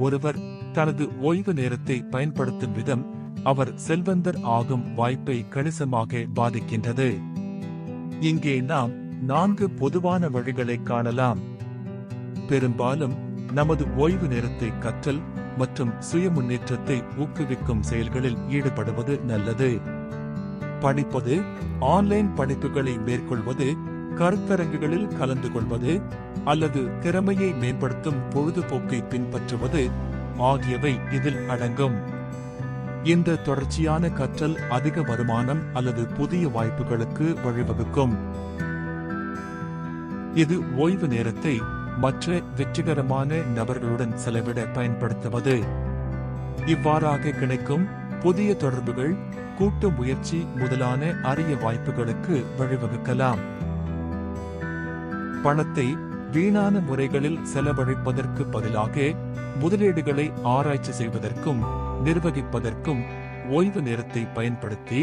ஒருவர் தனது ஓய்வு நேரத்தை பயன்படுத்தும் விதம் அவர் செல்வந்தர் ஆகும் வாய்ப்பை கணிசமாக பாதிக்கின்றது. இங்கே நாம் 4 பொதுவான வழிகளை காணலாம். பெரும்பாலும் நமது ஓய்வு நேரத்தை கற்றல் மற்றும் சுய முன்னேற்றத்தை ஊக்குவிக்கும் செயல்களில் ஈடுபடுவது நல்லது. படிப்பது, ஆன்லைன் படிப்புகளை மேற்கொள்வது, கருத்தரங்குகளில் கலந்து கொள்வது அல்லது திறமையை மேம்படுத்தும் பொழுதுபோக்கை பின்பற்றுவது ஆகியவை இதில் அடங்கும். இந்த தொடர்ச்சியான கற்றல் அதிக வருமானம் அல்லது புதிய வாய்ப்புகளுக்கு வழிவகுக்கும். இது ஓய்வு நேரத்தை மற்ற வெற்றிகரமான நபர்களுடன் செலவிட பயன்படுத்துவது. இவ்வாறாக கிடைக்கும் புதிய தொடர்புகள், கூட்டு முயற்சி முதலான அரிய வாய்ப்புகளுக்கு வழிவகுக்கலாம். பணத்தை வீணான முறைகளில் செலவழிப்பதற்கு பதிலாக முதலீடுகளை ஆராய்ச்சி செய்வதற்கும் நிர்வகிப்பதற்கும் ஓய்வு நேரத்தை பயன்படுத்தி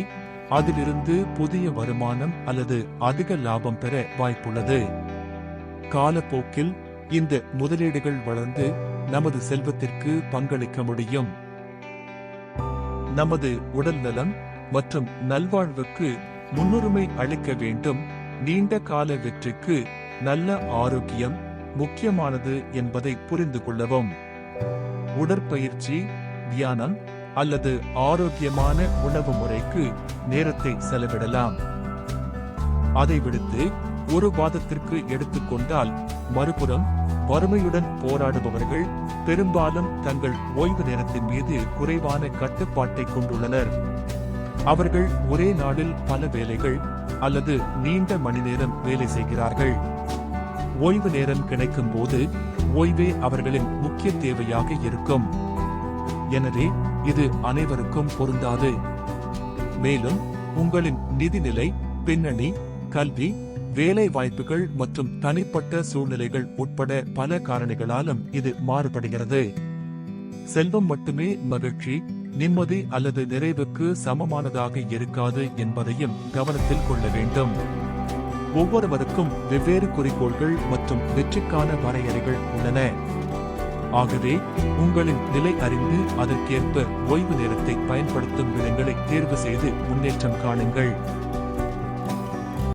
அதிலிருந்து புதிய வருமானம் அல்லது அதிக லாபம் பெற வாய்ப்புள்ளது. காலப்போக்கில் இந்த முதலீடுகள் வளர்ந்து நமது செல்வத்திற்கு பங்களிக்க முடியும். நமது உடல் நலம் மற்றும் நல்வாழ்வுக்கு முன்னுரிமை அளிக்க வேண்டும். நீண்ட கால வெற்றிக்கு நல்ல ஆரோக்கியம் முக்கியமானது என்பதை புரிந்து கொள்ளவும். உடற்பயிற்சி, தியானம் அல்லது ஆரோக்கியமான உணவு முறைக்கு நேரத்தை செலவிடலாம். அதை விடுத்து ஒரு வாதத்திற்கு எடுத்துக்கொண்டால், மறுபுறம் வறுமையுடன் போராடுபவர்கள் பெரும்பாலும் தங்கள் ஓய்வு நேரத்தின் மீது குறைவான கட்டுப்பாட்டை கொண்டுள்ளனர். அவர்கள் ஒரே நாளில் பல வேலைகள் அல்லது நீண்ட மணி நேரம் வேலை செய்கிறார்கள். ஓய்வு நேரம் கிடைக்கும் போது ஓய்வே அவர்களின் முக்கிய தேவையாக இருக்கும். எனவே இது அனைவருக்கும் பொருந்தாது. மேலும் உங்களின் நிதிநிலை, பின்னணி, கல்வி, வேலை வாய்ப்புகள் மற்றும் தனிப்பட்ட சூழ்நிலைகள் உட்பட பல காரணிகளாலும் இது மாறுபடுகிறது. செல்வம் மட்டுமே மகிழ்ச்சி, நிம்மதி அல்லது நிறைவுக்கு சமமானதாக இருக்காது என்பதையும் கவனத்தில் கொள்ள வேண்டும். ஒவ்வொருவருக்கும் வெவ்வேறு குறிக்கோள்கள் மற்றும் வெற்றிக்கான வரையறைகள் உள்ளன. ஆகவே உங்களின் நிலை அறிந்து அதற்கேற்ப ஓய்வு நேரத்தை பயன்படுத்தும் விதங்களை தேர்வு செய்து முன்னேற்றம் காணுங்கள்.